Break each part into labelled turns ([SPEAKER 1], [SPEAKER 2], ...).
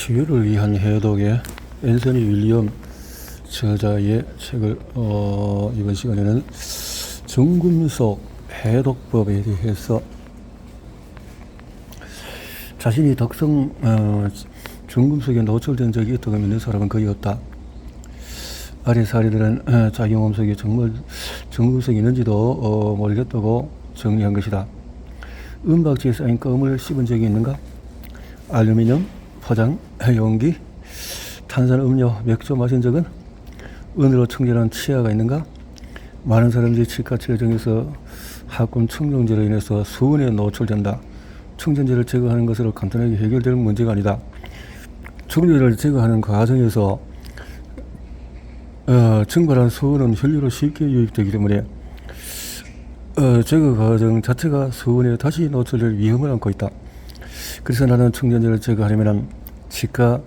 [SPEAKER 1] 치유를 위한 해독의 앤서니 윌리엄 저자의 책을 이번 시간에는 정금속 해독법에 대해서 자신이 덕성 정금속에 노출된 적이 있다고 믿는 사람은 거의 없다. 아래 사례들은 자기 몸속에 정말 정금속이 있는지도 모르겠다고 정리한 것이다. 은박지에 쌓인 껌을 씹은 적이 있는가? 알루미늄, 포장, 용기, 탄산음료, 맥주 마신 적은? 은으로 청결한 치아가 있는가? 많은 사람들이 치과 치료중에서 합금 충전제로 인해서 수은에 노출된다. 충전제를 제거하는 것으로 간단하게 해결될 문제가 아니다. 충전제를 제거하는 과정에서 증발한 수은은 혈류로 쉽게 유입되기 때문에 제거 과정 자체가 수은에 다시 노출될 위험을 안고 있다. 그래서 나는 충전제를 제거하려면 치과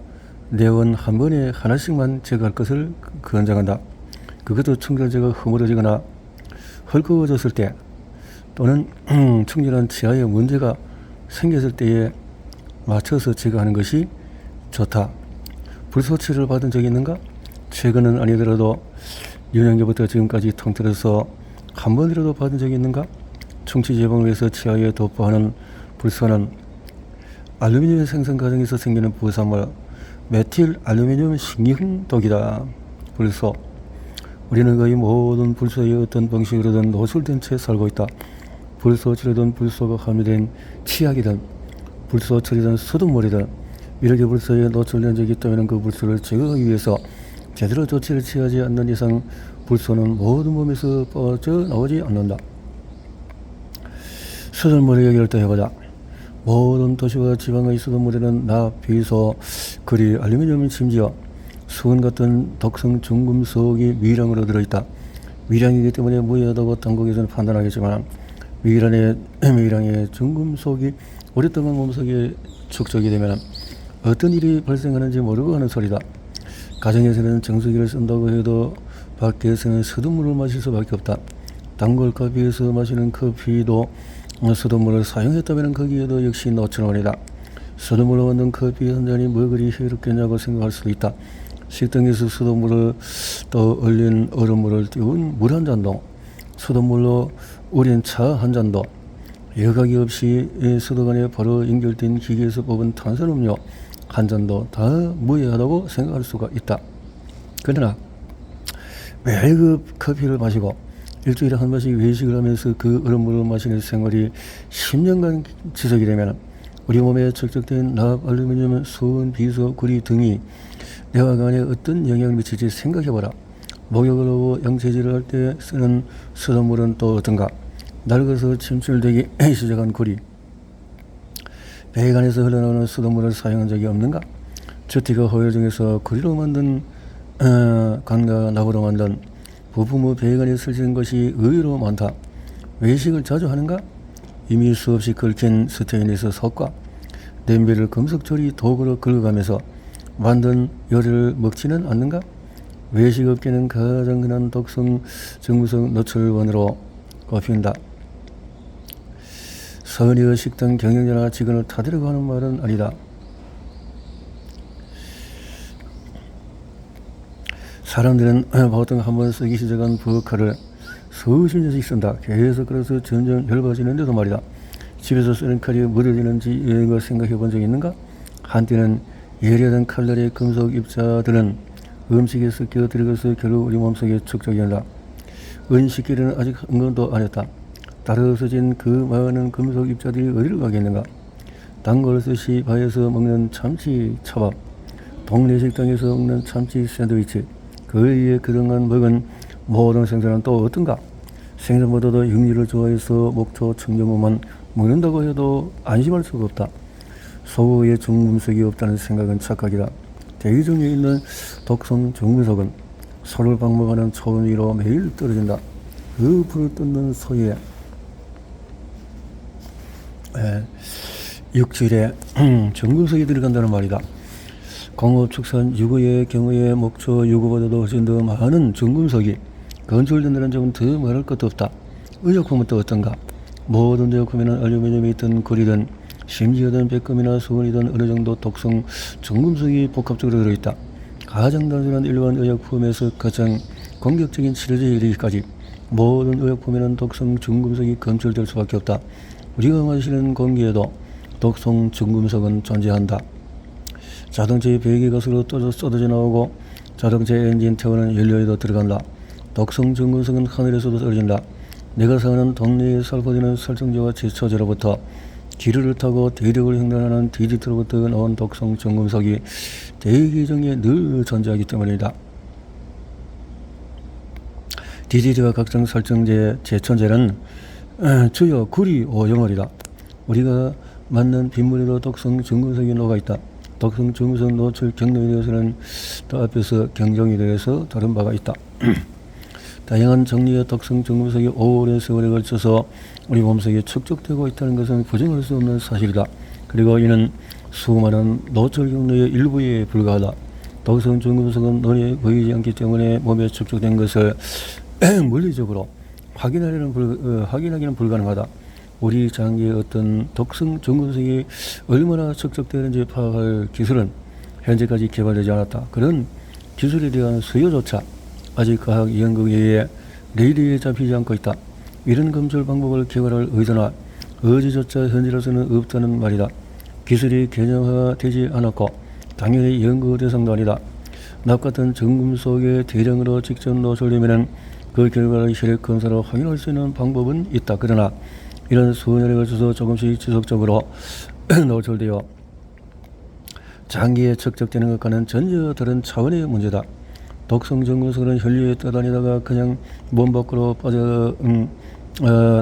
[SPEAKER 1] 내원 한 번에 하나씩만 제거할 것을 권장한다. 그것도 충전제가 허물어지거나 헐거워졌을 때 또는 충전한 치아에 문제가 생겼을 때에 맞춰서 제거하는 것이 좋다. 불소치를 받은 적이 있는가? 최근은 아니더라도 유년기부터 지금까지 통틀어서 한 번이라도 받은 적이 있는가? 충치 예방을 위해서 치아에 도포하는 불소는 알루미늄 생산 과정에서 생기는 부산물 메틸 알루미늄 신경독이다. 불소. 우리는 거의 모든 불소의 어떤 방식으로든 노출된 채 살고 있다. 불소 치료든 불소가 함유된 치약이든 불소 처리든 수돗물이든 이렇게 불소에 노출된 적이 있다면 그 불소를 제거하기 위해서 제대로 조치를 취하지 않는 이상 불소는 모든 몸에서 빠져나오지 않는다. 수돗물의 얘기를 또 해보자. 모든 도시와 지방의 수돗물에는 납, 비소, 그리, 알루미늄, 심지어 수은 같은 독성 중금속이 미량으로 들어있다. 미량이기 때문에 무해하다고 당국에서는 판단하겠지만 미량의 중금속이 오랫동안 몸속에 축적이 되면 어떤 일이 발생하는지 모르고 하는 소리다. 가정에서는 정수기를 쓴다고 해도 밖에서는 수돗물을 마실 수밖에 없다. 단골 커피에서 마시는 커피도 수돗물을 사용했다면 거기에도 역시 노출원이다. 수돗물로 만든 커피 한 잔이 뭐 그리 해롭겠냐고 생각할 수도 있다. 식당에서 수돗물을 또 얼린 얼음물을 띄운 물 한 잔도, 수돗물로 우린 차 한 잔도, 여각이 없이 수도관에 바로 연결된 기계에서 뽑은 탄산음료 한 잔도 다 무해하다고 생각할 수가 있다. 그러나 매일 그 커피를 마시고 일주일에 한 번씩 외식을 하면서 그 얼음물을 마시는 생활이 10년간 지속이 되면 우리 몸에 축적된 납, 알루미늄, 수은, 비소, 구리 등이 뇌화관에 어떤 영향을 미칠지 생각해보라. 목욕을 하고 양체질을 할 때 쓰는 수돗물은 또 어떤가? 낡아서 침출되기 시작한 구리. 배관에서 흘러나오는 수돗물을 사용한 적이 없는가? 주택가 호열 중에서 구리로 만든 관과 나무로 만든 부품의 배관에 설치된 것이 의외로 많다. 외식을 자주 하는가? 이미 수없이 긁힌 스테인리스 솥과 냄비를 금속 조리 도구로 긁어가면서 만든 요리를 먹지는 않는가? 외식업계는 가장 흔한 독성 정금속 노출원으로 꼽힌다. 서은이의 식당 경영자나 직원을 타들으려고 하는 말은 아니다. 사람들은 보통 한번 쓰기 시작한 부엌칼을 수십 년씩 쓴다. 계속 그래서 점점 얇아지는데도 말이다. 집에서 쓰는 칼이 무뎌지는지 이런 거 생각해 본 적이 있는가? 한때는 예리하던 칼날의 금속 입자들은 음식에 섞여 들어가서 결국 우리 몸속에 축적이 된다. 은식기는 아직 흥건도 안 했다. 따라 없어진 그 많은 금속 입자들이 어디로 가겠는가? 단골 스시 바에서 먹는 참치 초밥, 동네 식당에서 먹는 참치 샌드위치, 그 위에 그동안 먹은 모든 생선은 또 어떤가? 생선보다도 육류를 좋아해서 목초 청정무만 먹는다고 해도 안심할 수가 없다. 소고기에 중금속이 없다는 생각은 착각이다. 대기 중에 있는 독성 중금속은 소를 방목하는 초원 위로 매일 떨어진다. 그 불을 뜯는 소에 육질에 중금속이 들어간다는 말이다. 공업, 축산, 유구의 경우에 목초, 유구보다도 훨씬 더 많은 중금속이 건출된다는 점은 더 말할 것도 없다. 의약품은 또 어떤가? 모든 의약품에는 알루미늄이 있든 구리든 심지어든 백금이나 수은이든 어느 정도 독성 중금속이 복합적으로 들어있다. 가장 단순한 일반 의약품에서 가장 공격적인 치료제에 이르기까지 모든 의약품에는 독성 중금속이 검출될 수밖에 없다. 우리가 마시는 공기에도 독성 중금속은 존재한다. 자동차의 배기가스로 쏟아져 나오고 자동차 엔진 태우는 연료에도 들어간다. 독성 중금속은 하늘에서도 떨어진다. 내가 사는 동네에 살포되는 살충제와 제초제로부터 기류를 타고 대륙을 횡단하는 디지트로부터 나온 독성 중금속이 대기 중에 늘 존재하기 때문이다. 디지트와 각종 살충제, 제초제는 주요 구리 오염물이다. 우리가 맞는 빗물에도 독성 중금속이 녹아있다. 독성 중금속 노출 경로에 대해서는 또 앞에서 경종에 대해서 다룬 바가 있다. 다양한 종류의 독성 중금속이 오랜 세월에 걸쳐서 우리 몸속에 축적되고 있다는 것은 부정할 수 없는 사실이다. 그리고 이는 수많은 노출 경로의 일부에 불과하다. 독성 중금속은 눈에 보이지 않기 때문에 몸에 축적된 것을 물리적으로 확인하기는 불가능하다. 우리 장기에 어떤 독성 중금속이 얼마나 축적되는지 파악할 기술은 현재까지 개발되지 않았다. 그런 기술에 대한 수요조차 아직 과학 연구계에 레이더에 잡히지 않고 있다. 이런 검출 방법을 개발할 의도나 의지조차 현재로서는 없다는 말이다. 기술이 개념화되지 않았고 당연히 연구 대상도 아니다. 납 같은 중금속의 대량으로 직접 노출되면 그 결과를 혈액 검사로 확인할 수 있는 방법은 있다. 그러나 이런 수년에 걸쳐서 조금씩 지속적으로 노출되어 장기에 축적되는 것과는 전혀 다른 차원의 문제다. 독성 중금속은 혈류에 떠다니다가 그냥 몸 밖으로 빠져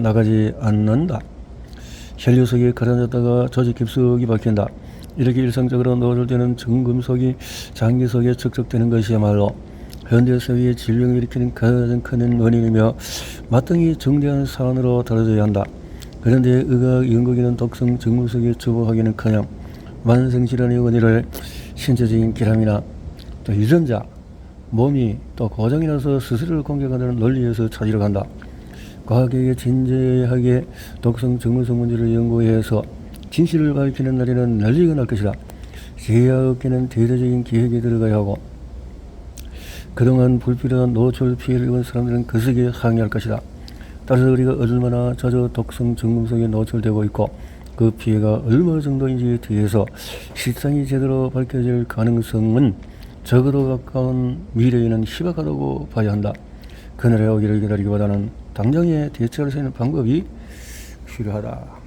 [SPEAKER 1] 나가지 않는다. 혈류 속에 가라앉았다가 조직 깊숙이 박힌다. 이렇게 일상적으로 노출되는 중금속이 장기 속에 축적되는 것이야말로 현대 사회의 질병을 일으키는 가장 큰 원인이며 마땅히 정대한 사안으로 다뤄져야 한다. 그런데 의학 연구기는 독성 중금속에 주목하기는커녕 만성질환의 원인을 신체적인 결함이나 또 유전자, 몸이 또 고장이 나서 스스로를 공격하는 논리에서 찾으러 간다. 과학계에 진지하게 독성 중금속 문제를 연구해서 진실을 밝히는 날에는 난리가 날 것이다. 제약업계는 대대적인 기획에 들어가야 하고 그동안 불필요한 노출 피해를 입은 사람들은 거세게 항의할 것이다. 따라서 우리가 얼마나 자주 독성 중금속에 노출되고 있고 그 피해가 얼마 정도인지에 대해서 실상이 제대로 밝혀질 가능성은 적어도 가까운 미래에는 희박하다고 봐야 한다. 그날의 오기를 기다리기보다는 당장에 대처할 수 있는 방법이 필요하다.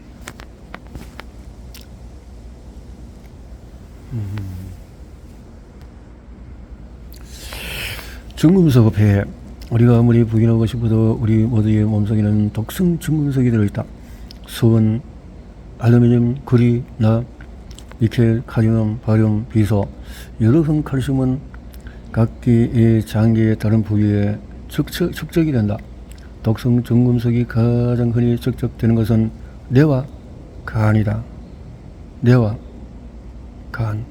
[SPEAKER 1] 중금속 폐해. 우리가 아무리 부인하고 싶어도 우리 모두의 몸속에는 독성 중금속이 들어있다. 수은, 알루미늄, 구리, 납, 니켈, 카리움, 바륨, 비소, 여러성 칼슘은 각기의 장기의 다른 부위에 축적이 된다. 독성 중금속이 가장 흔히 축적되는 것은 뇌와 간이다. 뇌와 간.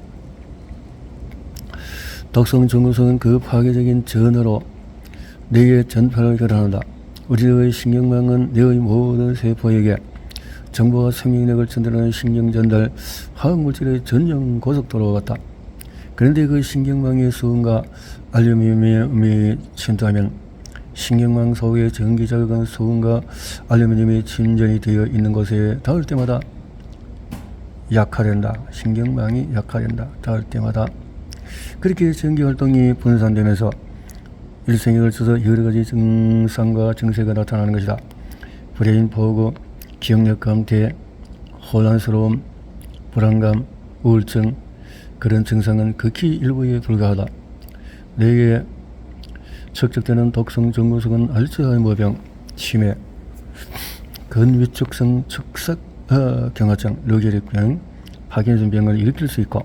[SPEAKER 1] 독성 중금속은 그 파괴적인 전하로 뇌의 전파를 결합한다. 우리의 신경망은 뇌의 모든 세포에게 정보와 생명력을 전달하는 신경전달 화학물질의 전용 고속도로 같다. 그런데 그 신경망의 수은과 알루미늄이 침투하면 신경망 소의 전기자극은 수은과 알루미늄이 침전이 되어 있는 곳에 닿을 때마다 약화된다. 신경망이 약화된다. 닿을 때마다. 그렇게 전기활동이 분산되면서 일생에 걸쳐서 여러가지 증상과 증세가 나타나는 것이다. 브레인 포그, 기억력 감퇴, 혼란스러움, 불안감, 우울증, 그런 증상은 극히 일부에 불과하다. 뇌에 축적되는 독성 중금속은 알츠하이머병, 치매, 근위축성 축삭 경화증, 류게릭병, 파킨슨병을 일으킬 수 있고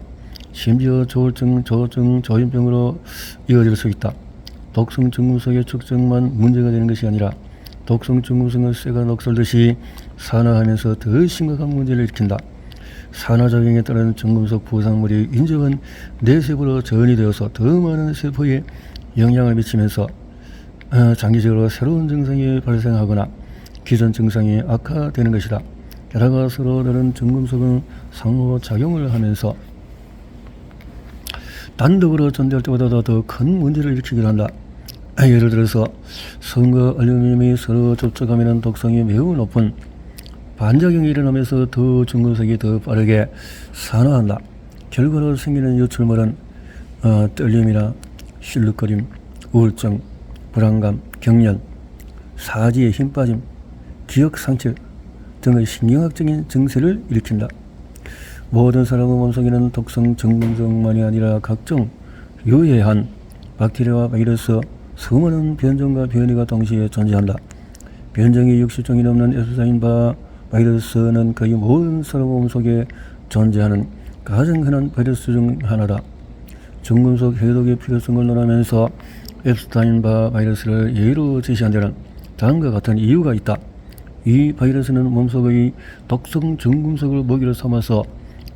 [SPEAKER 1] 심지어 조울증, 조현병으로 이어질 수 있다. 독성 중금속의 축적만 문제가 되는 것이 아니라 독성 중금속은 쇠가 녹슬듯이 산화하면서 더 심각한 문제를 일으킨다. 산화작용에 따른 중금속 부산물이 인적은 뇌세포로 전이 되어서 더 많은 세포에 영향을 미치면서 장기적으로 새로운 증상이 발생하거나 기존 증상이 악화되는 것이다. 게다가 서로 다른 정금석은 상호작용을 하면서 단독으로 존재할 때보다 더 큰 문제를 일으키기도 한다. 예를 들어서 성과 알루미늄이 서로 접촉하면 독성이 매우 높은 반작용이 일어나면서 더 정금석이 더 빠르게 산화한다. 결과로 생기는 유출물은 떨림이나 실룩거림, 우울증, 불안감, 경련, 사지의 힘빠짐, 기억 상실 등의 신경학적인 증세를 일으킨다. 모든 사람의 몸속에는 독성 정금석만이 아니라 각종 유해한 박테리아와 바이러스, 수많은 변종과 변이가 동시에 존재한다. 변종이 60종이 넘는 에프스타인바 바이러스는 거의 모든 사람 몸속에 존재하는 가장 흔한 바이러스 중 하나다. 정금속 해독의 필요성을 논하면서 에프스타인바 바이러스를 예로 제시한 데는 다음과 같은 이유가 있다. 이 바이러스는 몸속의 독성 정금속을 먹이로 삼아서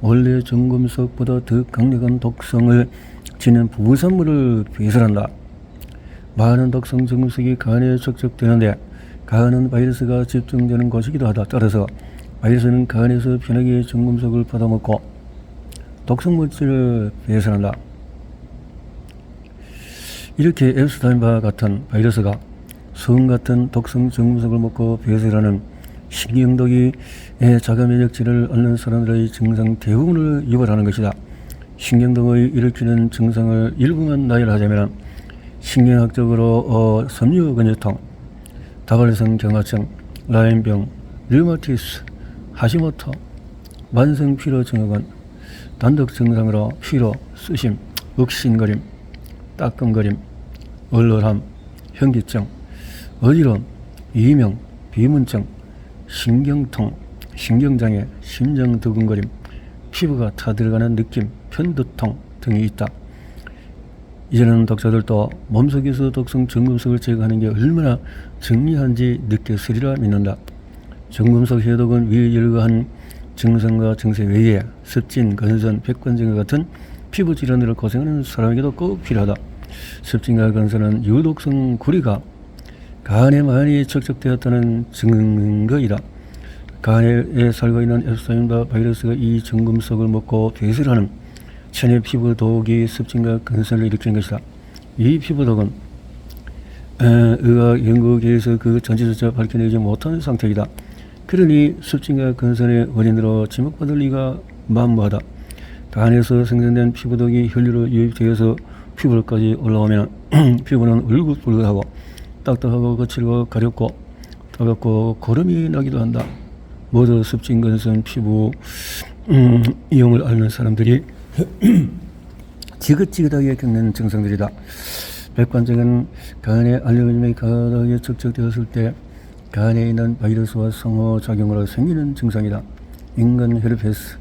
[SPEAKER 1] 원래 정금속보다 더 강력한 독성을 지닌 부산물을 배설한다. 많은 독성 정금속이 간에 축적되는데 간은 바이러스가 집중되는 곳이기도 하다. 따라서 바이러스는 간에서 편하게 정금속을 받아먹고 독성물질을 배설한다. 이렇게 앱스타인바 같은 바이러스가 성 같은 독성 정금속을 먹고 배설하는 신경독이 자가면역질을 앓는 사람들의 증상 대부분을 유발하는 것이다. 신경독의 일으키는 증상을 일부만 나열하자면 신경학적으로 섬유근육통, 다발성 경화증, 라인병, 류마티스, 하시모토, 만성피로증후군, 단독 증상으로 피로, 수심, 억신거림, 따끔거림, 얼얼함, 현기증, 어지러움, 이명, 비문증, 신경통, 신경장애, 심장 두근거림, 피부가 타들어가는 느낌, 편두통 등이 있다. 이제는 독자들도 몸속에서 독성 정금속을 제거하는 게 얼마나 정리한지 느꼈으리라 믿는다. 정금속 해독은 위 열거한 증상과 증세 외에 습진, 건선, 백관증과 같은 피부 질환으로 고생하는 사람에게도 꼭 필요하다. 습진과 건선은 유독성 구리가 간에 많이 축적되었다는 증거이다. 간에 살고 있는 앱스타인바 바이러스가 이 정금속을 먹고 배설하는 천의 피부 독이 습진과 건선을 일으키는 것이다. 이 피부독은 의학 연구계에서 그 전체조차 밝혀내지 못한 상태이다. 그러니 습진과 건선의 원인으로 지목받을 리가 만무하다. 간에서 생성된 피부독이 혈류로 유입되어서 피부로까지 올라오면 피부는 울긋불긋하고 딱딱하고 거칠고 가렵고 따갑고 고름이 나기도 한다. 모두 습진, 건선, 피부 이용을 앓는 사람들이 지긋지긋하게 겪는 증상들이다. 백관증은 간에 알루미늄이 가득하게 축적되었을 때 간에 있는 바이러스와 상호작용으로 생기는 증상이다. 인간 헤르페스,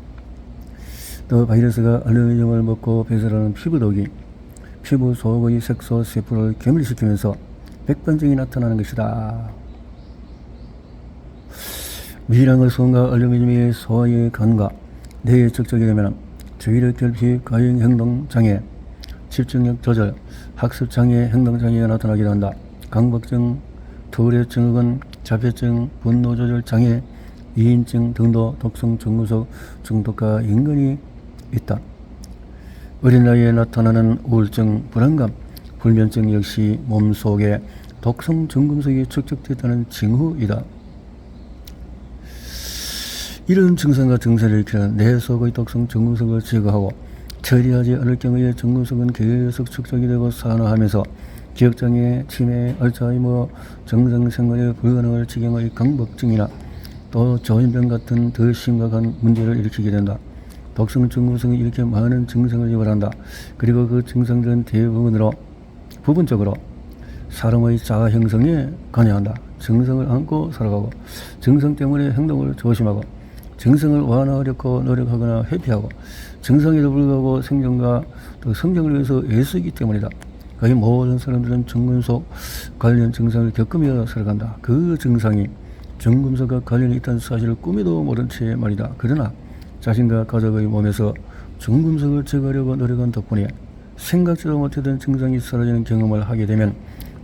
[SPEAKER 1] 또 바이러스가 알루미늄을 먹고 배설하는 피부독이 피부 속의 색소 세포를 괴물시키면서 백관증이 나타나는 것이다. 미량의 성과 알루미늄이 소의 간과 뇌에 축적이 되면 주의력 결핍, 과잉 행동장애, 집중력 조절, 학습장애, 행동장애가 나타나기도 한다. 강박증, 투렛 증후군, 자폐증, 분노조절 장애, 이인증 등도 독성 정금속 중독과 인근이 있다. 어린 나이에 나타나는 우울증, 불안감, 불면증 역시 몸속에 독성 정금속이 축적됐다는 징후이다. 이런 증상과 증세를 일으키는 내 속의 독성 정금속을 제거하고 처리하지 않을 경우에 정금속은 계속 축적이 되고 산화하면서 기억장애, 치매, 알츠하이머, 정상생활에 불가능할 지경의 강박증이나 또 조현병 같은 더 심각한 문제를 일으키게 된다. 독성 정금속이 이렇게 많은 증상을 유발한다. 그리고 그 증상들은 부분적으로 사람의 자아 형성에 관여한다. 정성을 안고 살아가고 정성 때문에 행동을 조심하고 정성을 완화하려고 노력하거나 회피하고 정성에도 불구하고 생존과 또 성장을 위해서 애쓰기 때문이다. 거의 모든 사람들은 정금속 관련 증상을 겪으며 살아간다. 그 증상이 정금속과 관련이 있다는 사실을 꿈에도 모른 채 말이다. 그러나 자신과 가족의 몸에서 정금속을 제거하려고 노력한 덕분에 생각지도 못했던 증상이 사라지는 경험을 하게 되면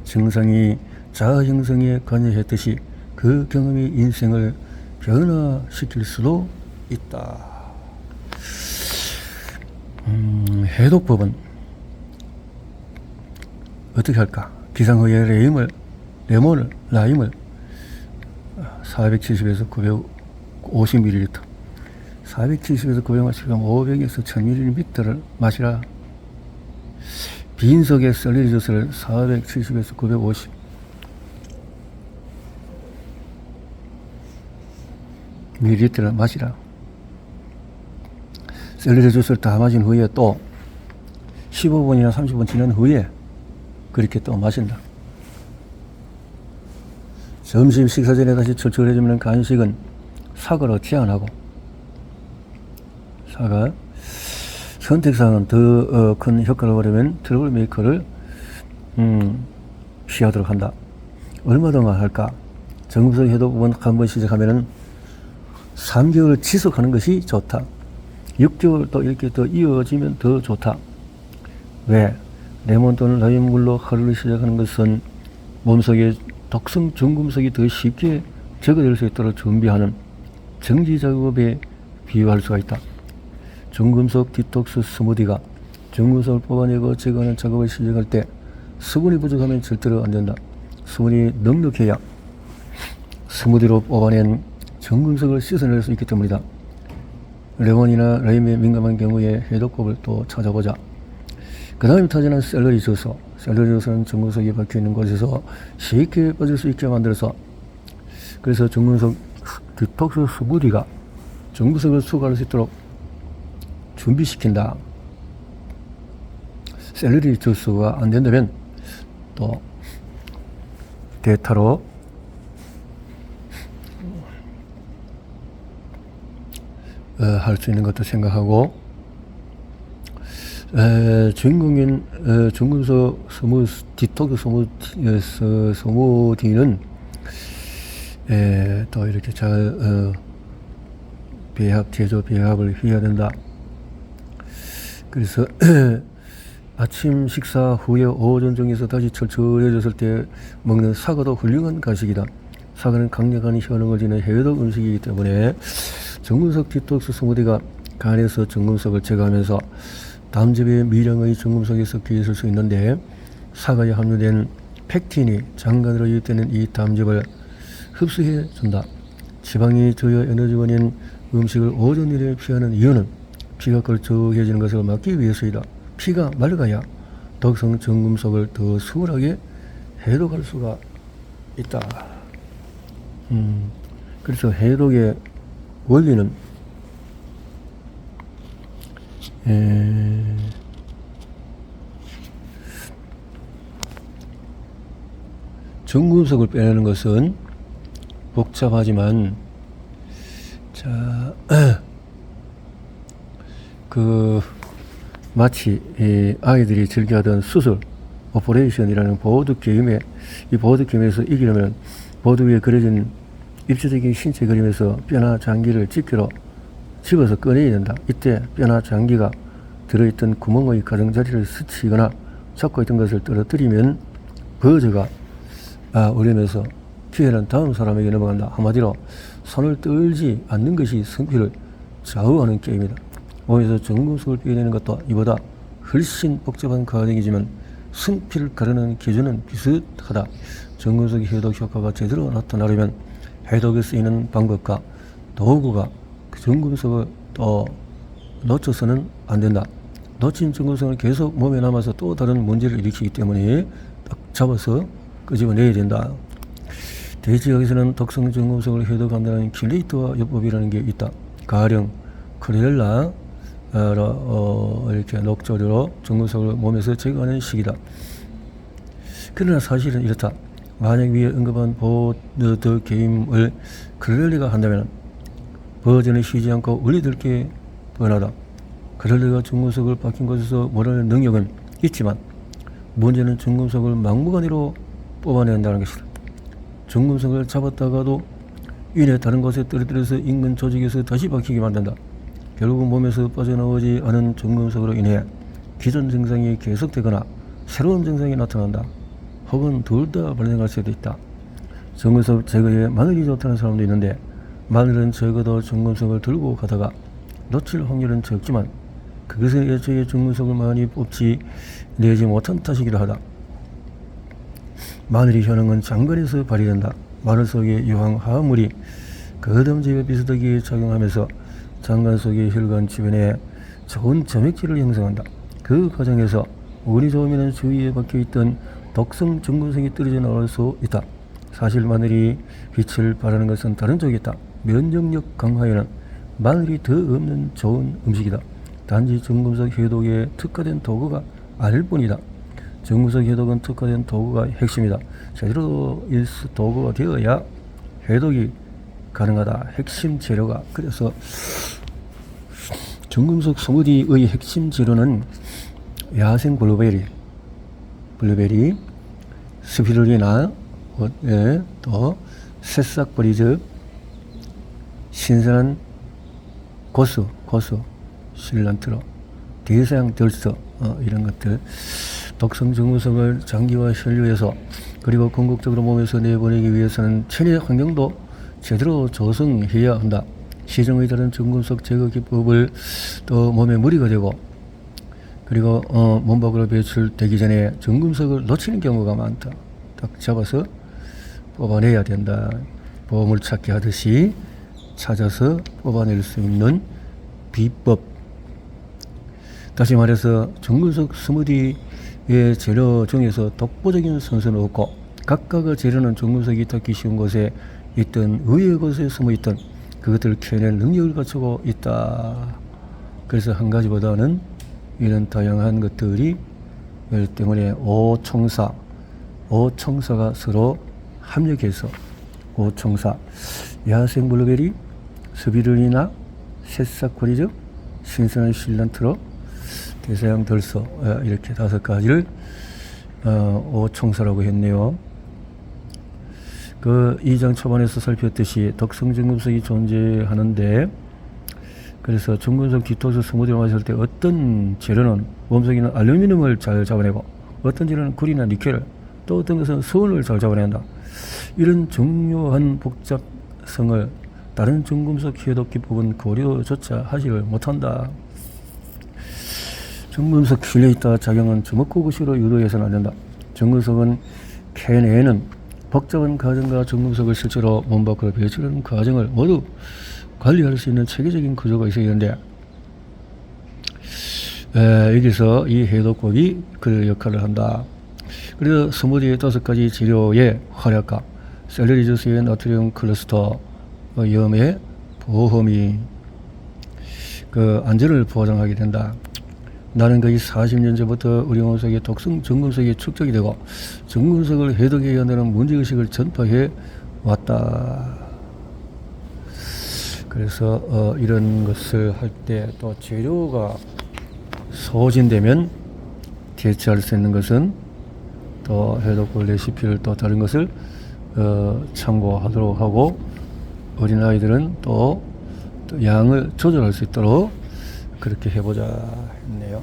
[SPEAKER 1] 증상이 자아 형성에 관여했듯이 그 경험이 인생을 변화시킬 수도 있다. 해독법은 어떻게 할까? 기상후에 레몬을, 라임을 470에서 950ml, 470에서 900 마시려면 500에서 1000ml를 마시라. 빈속에 셀러리 주스를 470에서 950 ml를 마시라. 셀러리 주스를 다 마신 후에 또 15분이나 30분 지난 후에 그렇게 또 마신다. 점심 식사 전에 다시 철철해지는 간식은 사과로 제한하고, 사과 선택사항은 더 큰 효과를 보려면 트러블 메이커를 피하도록 한다. 얼마 동안 할까? 정금석 해독법은 한번 시작하면은 3개월 지속하는 것이 좋다. 6개월 또 이렇게 더 이어지면 더 좋다. 왜? 레몬 또는 라임물로 하루를 시작하는 것은 몸속에 독성 중금속이 더 쉽게 제거될 수 있도록 준비하는 정지 작업에 비유할 수가 있다. 중금속 디톡스 스무디가 중금속을 뽑아내고 제거하는 작업을 시작할 때 수분이 부족하면 절대로 안 된다. 수분이 넉넉해야 스무디로 뽑아낸 중금속을 씻어낼 수 있기 때문이다. 레몬이나 라임에 민감한 경우에 해독법을 또 찾아보자. 그 다음에 타자는 샐러리 주스. 샐러리 주스는 중금속이 박혀있는 곳에서 쉽게 빠질 수 있게 만들어서, 그래서 중금속 디톡스 스무디가 중금속을 수거할 수 있도록 준비시킨다. 샐러리 주스가 안 된다면 또 대타로 할 수 있는 것도 생각하고, 전국인 중금속 디톡스 스무디는 또 이렇게 잘 제조 배합을 해야 된다. 그래서 아침 식사 후에 오전 중에서 다시 철철해졌을 때 먹는 사과도 훌륭한 간식이다. 사과는 강력한 효능을 지닌 해독 음식이기 때문에 중금속 디톡스 스무디가 간에서 중금속을 제거하면서 담즙의 미량의 중금속이 섞여 있을 수 있는데, 사과에 함유된 팩틴이 장관으로 유입되는 이 담즙을 흡수해 준다. 지방이 저여 에너지원인 음식을 오전 내내 피하는 이유는 피가 걸쭉해지는 것을 막기 위해서이다. 피가 맑아야 독성 중금속을 더 수월하게 해독할 수가 있다. 그래서 해독의 원리는 중금속을 빼내는 것은 복잡하지만, 자, 마치 아이들이 즐겨하던 수술, 오퍼레이션이라는 보드게임에, 이 보드게임에서 이기려면 보드 위에 그려진 입체적인 신체 그림에서 뼈나 장기를 집어서 꺼내야 된다. 이때 뼈나 장기가 들어있던 구멍의 가장자리를 스치거나 잡고 있던 것을 떨어뜨리면 버저가 울리면서 기회는 다음 사람에게 넘어간다. 한마디로 손을 떨지 않는 것이 성피를 좌우하는 게임이다. 몸에서 중금속을 빼내는 것도 이보다 훨씬 복잡한 과정이지만 성피를 가르는 기준은 비슷하다. 중금속 해독 효과가 제대로 나타나려면 해독에 쓰이는 방법과 도구가 그 중금속을 또 놓쳐서는 안 된다. 놓친 중금속은 계속 몸에 남아서 또 다른 문제를 일으키기 때문에 딱 잡아서 끄집어내야 된다. 대지역에서는 독성 중금속을 해독한다는 킬레이터와 요법이라는 게 있다. 가령 크렐라 이렇게 녹조류로 중금속을 몸에서 제거하는 식이다. 그러나 사실은 이렇다. 만약 위에 언급한 보드 게임을 크렐리가 한다면 버전은 쉬지 않고 원리들게 변하다. 크렐리가 중금속을 박힌 곳에서 몰아낼 능력은 있지만 문제는 중금속을 막무가내로 뽑아낸다는 것이다. 중금속을 잡았다가도 이내 다른 곳에 떨어뜨려서 인근 조직에서 다시 박히게 만든다. 결국 몸에서 빠져나오지 않은 중금속으로 인해 기존 증상이 계속되거나 새로운 증상이 나타난다. 혹은 둘 다 발생할 수도 있다. 중금속 제거에 마늘이 좋다는 사람도 있는데 마늘은 적어도 정금석을 들고 가다가 놓칠 확률은 적지만 그것은 애초에 정금석을 많이 뽑지 내지 못한 탓이기도 하다. 마늘의 효능은 장관에서 발휘된다. 마늘 속의 유황 화합물이 거담제와 비슷하게 작용하면서 장관 속의 혈관 주변에 좋은 점액질을 형성한다. 그 과정에서 운이 좋으면 주위에 박혀있던 독성 정금석이 떨어져 나올 수 있다. 사실 마늘이 빛을 발하는 것은 다른 쪽에 있다. 면역력 강화에는 마늘이 더 없는 좋은 음식이다. 단지 정금석 해독에 특화된 도구가 아닐 뿐이다. 정금석 해독은 특화된 도구가 핵심이다. 제대로 도구가 되어야 해독이 가능하다. 핵심 재료가. 그래서 정금석 스무디의 핵심 재료는 야생 블루베리, 스피루리나, 또 새싹버리즙, 신선한 고수, 실란트로, 대서양 덜서, 이런 것들. 독성 정금석을 장기와 혈류에서 그리고 궁극적으로 몸에서 내보내기 위해서는 체내 환경도 제대로 조성해야 한다. 시중의 다른 정금석 제거 기법을 또 몸에 무리가 되고 그리고 몸 밖으로 배출되기 전에 정금석을 놓치는 경우가 많다. 딱 잡아서 뽑아내야 된다. 보물찾기 하듯이 찾아서 뽑아낼 수 있는 비법. 다시 말해서 정금석 스무디의 재료 중에서 독보적인 선수는 없고 각각의 재료는 정금석이 닿기 쉬운 곳에 있던 의외의 곳에 숨어있던 그것들을 캐낼 능력을 갖추고 있다. 그래서 한 가지보다는 이런 다양한 것들이 때문에 오총사가 서로 합력해서 오총사, 야생 블루베리, 스비르니나, 새싹버리즙, 신선한 실란트로, 대서양 덜서, 이렇게 5가지를 오총사라고 했네요. 그 2장 초반에서 살폈듯이 독성 정금석이 존재하는데 그래서 정금석 디톡스 스무디를 마실 때 어떤 재료는 몸속에는 알루미늄을 잘 잡아내고 어떤 재료는 구리나 니켈, 또 어떤 것은 수은을 잘 잡아낸다. 이런 중요한 복잡성을 다른 정금석 해독 기법은 고려조차 하지를 못한다. 정금석 실려있다 작용은 주먹구구식으로 유도해서는 안 된다. 정금석은 캐내는 복잡한 과정과 정금석을 실제로 몸 밖으로 배출하는 과정을 모두 관리할 수 있는 체계적인 구조가 있어야 되는데 여기서 이 해독법이 그 역할을 한다. 그래서 스무디의 5가지 재료의 활약과 샐러리 주스의 나트륨 클러스터 염의 보험이 그 안전을 보장하게 된다. 나는 거의 40년 전부터 우리 몸속에 독성 정금석이 축적이 되고 정금석을 해독해야 한다는 문제의식을 전파해 왔다. 그래서 이런 것을 할 때 또 재료가 소진되면 대체할 수 있는 것은 또 해독법 레시피를 또 다른 것을 참고하도록 하고 어린아이들은 또 양을 조절할 수 있도록 그렇게 해보자 했네요.